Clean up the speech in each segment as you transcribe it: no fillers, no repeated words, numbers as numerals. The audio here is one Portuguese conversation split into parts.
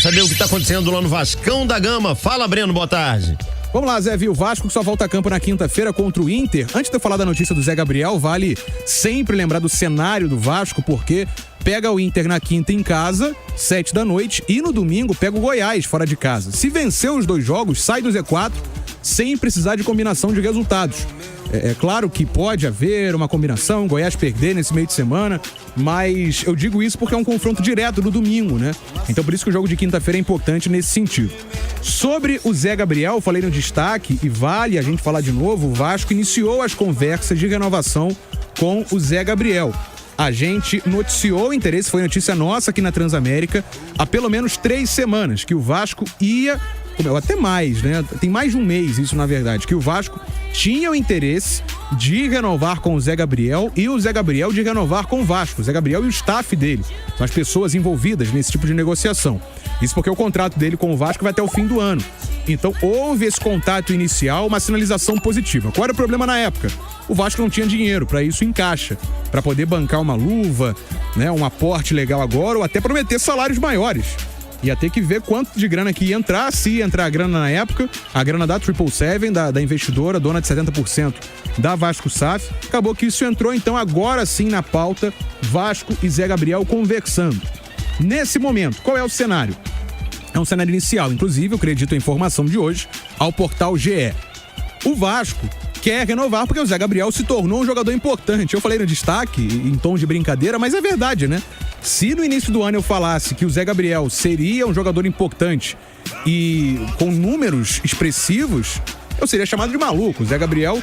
Saber o que tá acontecendo lá no Vascão da Gama. Fala, Breno, boa tarde. Vamos lá, Zé, viu? O Vasco que só volta a campo na quinta-feira contra o Inter. Antes de eu falar da notícia do Zé Gabriel, vale sempre lembrar do cenário do Vasco, porque pega o Inter na quinta em casa, 7 da noite, e no domingo pega o Goiás fora de casa. Se vencer os dois jogos, sai do Z4 sem precisar de combinação de resultados. É claro que pode haver uma combinação, Goiás perder nesse meio de semana, mas eu digo isso porque é um confronto direto no domingo, né? Então por isso que o jogo de quinta-feira é importante nesse sentido. Sobre o Zé Gabriel, falei no destaque, e vale a gente falar de novo, o Vasco iniciou as conversas de renovação com o Zé Gabriel. A gente noticiou o interesse, foi notícia nossa aqui na Transamérica, há pelo menos 3 semanas, que o Vasco ia, até mais, né? Tem mais de um mês isso, na verdade, que o Vasco tinha o interesse de renovar com o Zé Gabriel e o Zé Gabriel de renovar com o Vasco. O Zé Gabriel e o staff dele, são as pessoas envolvidas nesse tipo de negociação. Isso porque o contrato dele com o Vasco vai até o fim do ano. Então houve esse contato inicial, uma sinalização positiva. Qual era o problema na época? O Vasco não tinha dinheiro para isso em caixa, para poder bancar uma luva, né, um aporte legal agora, ou até prometer salários maiores. Ia ter que ver quanto de grana que ia entrar, se ia entrar a grana na época, a grana da 777, da investidora, dona de 70% da Vasco SAF. Acabou que isso entrou, então agora sim na pauta, Vasco e Zé Gabriel conversando. Nesse momento, qual é o cenário? É um cenário inicial, inclusive, eu acredito a informação de hoje, ao portal GE. O Vasco quer renovar porque o Zé Gabriel se tornou um jogador importante. Eu falei no destaque, em tom de brincadeira, mas é verdade, né? Se no início do ano eu falasse que o Zé Gabriel seria um jogador importante e com números expressivos, eu seria chamado de maluco. O Zé Gabriel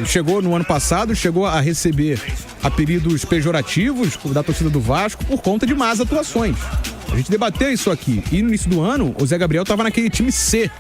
chegou no ano passado, chegou a receber apelidos pejorativos da torcida do Vasco por conta de más atuações. A gente debateu isso aqui. E no início do ano, o Zé Gabriel estava naquele time C,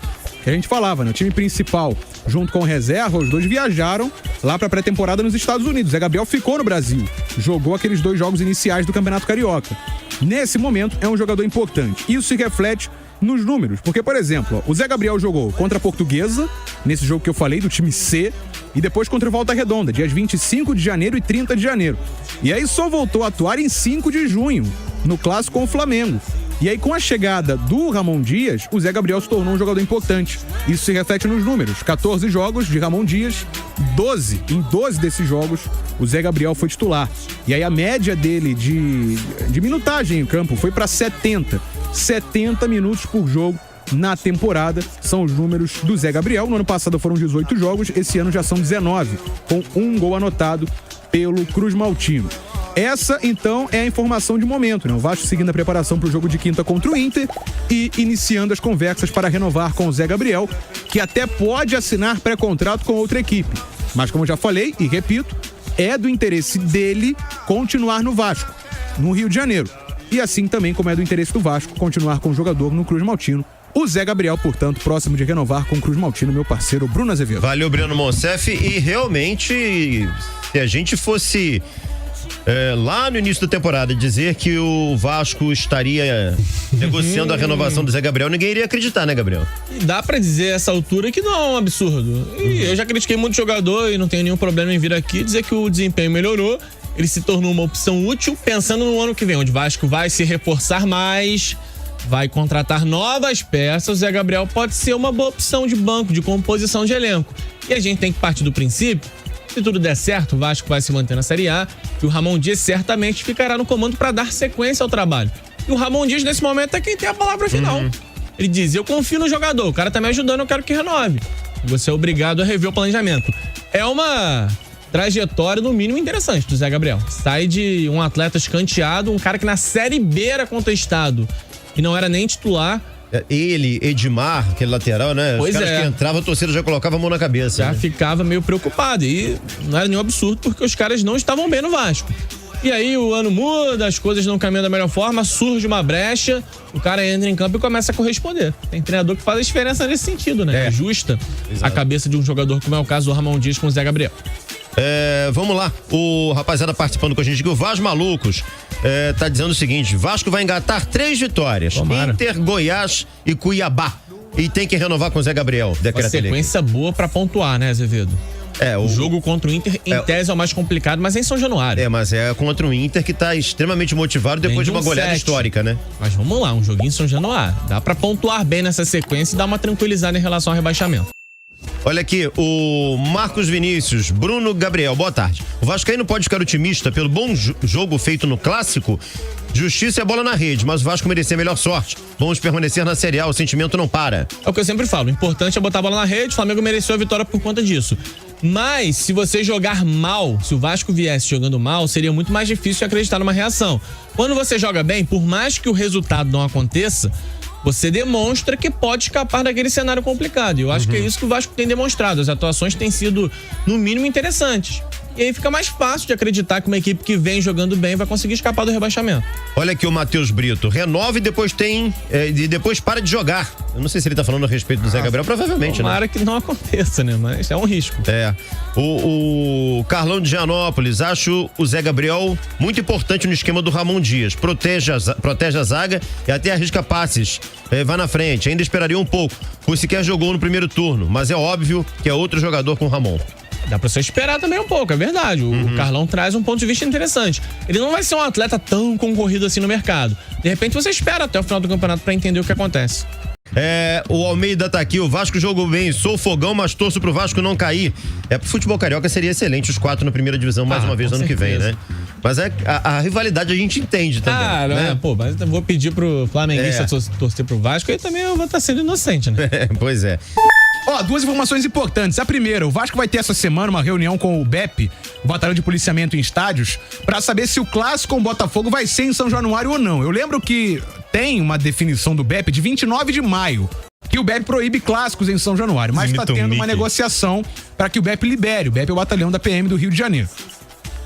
que a gente falava, né? O time principal, junto com o reserva, os dois viajaram lá para pré-temporada nos Estados Unidos. O Zé Gabriel ficou no Brasil, jogou aqueles 2 jogos iniciais do Campeonato Carioca. Nesse momento, é um jogador importante. Isso se reflete nos números, porque, por exemplo, o Zé Gabriel jogou contra a Portuguesa, nesse jogo que eu falei, do time C, e depois contra o Volta Redonda, dias 25 de janeiro e 30 de janeiro. E aí só voltou a atuar em 5 de junho, no clássico com o Flamengo. E aí, com a chegada do Ramon Dias, o Zé Gabriel se tornou um jogador importante. Isso se reflete nos números. 14 jogos de Ramon Dias, 12. Em 12 desses jogos, o Zé Gabriel foi titular. E aí a média dele de minutagem em campo foi para 70. 70 minutos por jogo na temporada são os números do Zé Gabriel. No ano passado foram 18 jogos, esse ano já são 19, com 1 gol anotado pelo Cruz Maltino. Essa, então, é a informação de momento, né? O Vasco seguindo a preparação para o jogo de quinta contra o Inter e iniciando as conversas para renovar com o Zé Gabriel, que até pode assinar pré-contrato com outra equipe. Mas, como eu já falei e repito, é do interesse dele continuar no Vasco, no Rio de Janeiro. E assim também como é do interesse do Vasco continuar com o jogador no Cruz Maltino. O Zé Gabriel, portanto, próximo de renovar com o Cruz Maltino, meu parceiro Bruno Azevedo. Valeu, Breno Monsef. E realmente, se a gente fosse lá no início da temporada dizer que o Vasco estaria negociando a renovação do Zé Gabriel, ninguém iria acreditar, né, Gabriel? E dá pra dizer a essa altura que não é um absurdo. E eu já critiquei muito jogador e não tenho nenhum problema em vir aqui dizer que o desempenho melhorou. Ele se tornou uma opção útil pensando no ano que vem, onde o Vasco vai se reforçar mais, vai contratar novas peças. O Zé Gabriel pode ser uma boa opção de banco, de composição de elenco. E a gente tem que partir do princípio, se tudo der certo, o Vasco vai se manter na Série A e o Ramon Dias certamente ficará no comando para dar sequência ao trabalho. E o Ramon Dias, nesse momento, é quem tem a palavra final. Ele diz, eu confio no jogador, o cara tá me ajudando, eu quero que renove. Você é obrigado a rever o planejamento. É uma trajetória, no mínimo, interessante do Zé Gabriel. Sai de um atleta escanteado, um cara que na Série B era contestado e não era nem titular. Ele, Edmar, aquele lateral, né? Pois Os caras que entravam, a torcida já colocava a mão na cabeça. Já ficava meio preocupado. E não era nenhum absurdo, porque os caras não estavam bem no Vasco. E aí o ano muda, as coisas não caminham da melhor forma, surge uma brecha, o cara entra em campo e começa a corresponder. Tem treinador que faz a diferença nesse sentido, né? Ajusta a cabeça de um jogador, como é o caso do Ramon Dias com o Zé Gabriel. Vamos lá, o rapaziada participando com a gente aqui, o Vaz Malucos tá dizendo o seguinte: Vasco vai engatar 3 vitórias. Tomara. Inter, Goiás e Cuiabá. E tem que renovar com o Zé Gabriel. Uma sequência boa pra pontuar, né, Azevedo? O jogo contra o Inter, em tese, é o mais complicado, mas é em São Januário. Mas é contra o Inter que tá extremamente motivado depois de uma goleada histórica, né? Mas vamos lá, um joguinho em São Januário. Dá pra pontuar bem nessa sequência e dar uma tranquilizada em relação ao rebaixamento. Olha aqui, o Marcos Vinícius, Bruno Gabriel, boa tarde. O vascaíno pode ficar otimista pelo bom jogo feito no Clássico? Justiça é bola na rede, mas o Vasco merecia melhor sorte. Vamos permanecer na Série A, o sentimento não para. É o que eu sempre falo, o importante é botar a bola na rede, o Flamengo mereceu a vitória por conta disso. Mas, se você jogar mal, se o Vasco viesse jogando mal, seria muito mais difícil acreditar numa reação. Quando você joga bem, por mais que o resultado não aconteça, você demonstra que pode escapar daquele cenário complicado. E eu acho que é isso que o Vasco tem demonstrado. As atuações têm sido, no mínimo, interessantes. E aí fica mais fácil de acreditar que uma equipe que vem jogando bem vai conseguir escapar do rebaixamento. Olha aqui o Matheus Brito, renova e depois e depois para de jogar. Eu não sei se ele tá falando a respeito do Zé Gabriel, provavelmente, tomara, né? que não aconteça, né? Mas é um risco. O Carlão de Gianópolis, acho o Zé Gabriel muito importante no esquema do Ramon Dias. Protege a zaga e até arrisca passes. Vai na frente, ainda esperaria um pouco, pois sequer jogou no primeiro turno, mas é óbvio que é outro jogador com o Ramon. Dá pra você esperar também um pouco, é verdade. O Carlão traz um ponto de vista interessante. Ele não vai ser um atleta tão concorrido assim no mercado. De repente você espera até o final do campeonato pra entender o que acontece. O Almeida tá aqui, o Vasco jogou bem, sou fogão, mas torço pro Vasco não cair. Pro futebol carioca seria excelente os 4 na primeira divisão mais uma vez no ano que vem, né? Mas a rivalidade a gente entende também. Né? Mas eu vou pedir pro flamenguista torcer pro Vasco e também eu vou estar sendo inocente, né? Pois é. Duas informações importantes. A primeira, o Vasco vai ter essa semana uma reunião com o BEP, o Batalhão de Policiamento em Estádios, pra saber se o clássico com o Botafogo vai ser em São Januário ou não. Eu lembro que tem uma definição do BEP de 29 de maio, que o BEP proíbe clássicos em São Januário, mas tá tendo uma negociação para que o BEP libere. O BEP é o batalhão da PM do Rio de Janeiro.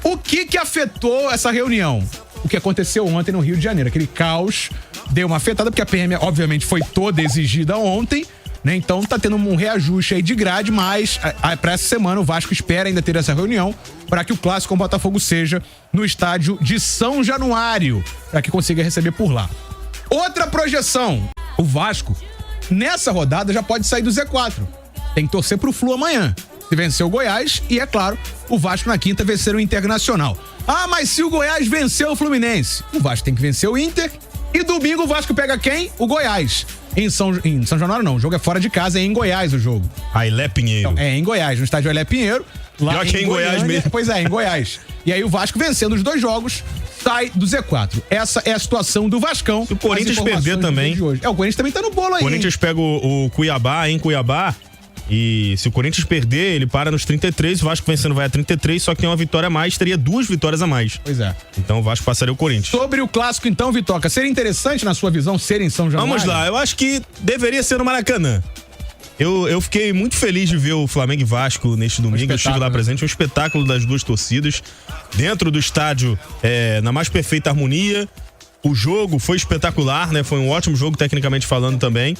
O que afetou essa reunião? O que aconteceu ontem no Rio de Janeiro, aquele caos deu uma afetada, porque a PM obviamente foi toda exigida ontem, né? Então tá tendo um reajuste aí de grade, mas pra essa semana o Vasco espera ainda ter essa reunião para que o clássico com o Botafogo seja no estádio de São Januário, para que consiga receber por lá. Outra projeção, o Vasco nessa rodada já pode sair do Z4. Tem que torcer pro Flu amanhã. Se vencer o Goiás e, é claro, o Vasco na quinta vencer o Internacional. Mas se o Goiás vencer o Fluminense, o Vasco tem que vencer o Inter. E domingo o Vasco pega quem? O Goiás. Em São Januário não, o jogo é fora de casa, é em Goiás o jogo. Ailé Pinheiro. Então, é em Goiás, no estádio Ailé Pinheiro. Pior que é em Goiás mesmo. Pois é, em Goiás. E aí o Vasco vencendo os 2 jogos, sai do Z4. Essa é a situação do Vascão. Se o Corinthians perder também. O Corinthians também tá no bolo aí. O Corinthians pega o Cuiabá em Cuiabá. E se o Corinthians perder, ele para nos 33, o Vasco vencendo vai a 33, só que tem uma vitória a mais, teria 2 vitórias a mais. Pois é. Então o Vasco passaria o Corinthians. Sobre o clássico então, Vitoca, seria interessante na sua visão ser em São Januário? Vamos lá, eu acho que deveria ser no Maracanã. Eu fiquei muito feliz de ver o Flamengo e Vasco neste domingo, eu estive lá presente, um espetáculo das 2 torcidas, dentro do estádio, na mais perfeita harmonia. O jogo foi espetacular, né? Foi um ótimo jogo, tecnicamente falando também.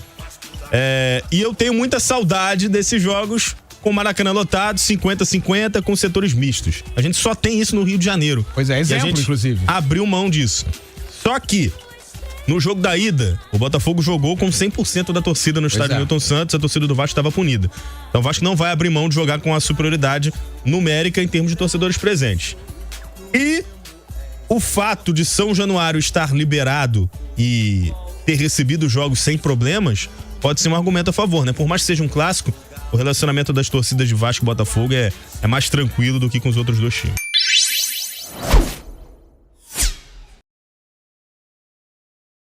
E eu tenho muita saudade desses jogos com o Maracanã lotado, 50-50, com setores mistos. A gente só tem isso no Rio de Janeiro. Pois é, exemplo, e a gente inclusive. Abriu mão disso. Só que, no jogo da ida, o Botafogo jogou com 100% da torcida no estádio Newton Santos, a torcida do Vasco estava punida. Então o Vasco não vai abrir mão de jogar com a superioridade numérica em termos de torcedores presentes. E o fato de São Januário estar liberado e ter recebido jogos sem problemas pode ser um argumento a favor, né? Por mais que seja um clássico, o relacionamento das torcidas de Vasco e Botafogo é mais tranquilo do que com os outros 2 times.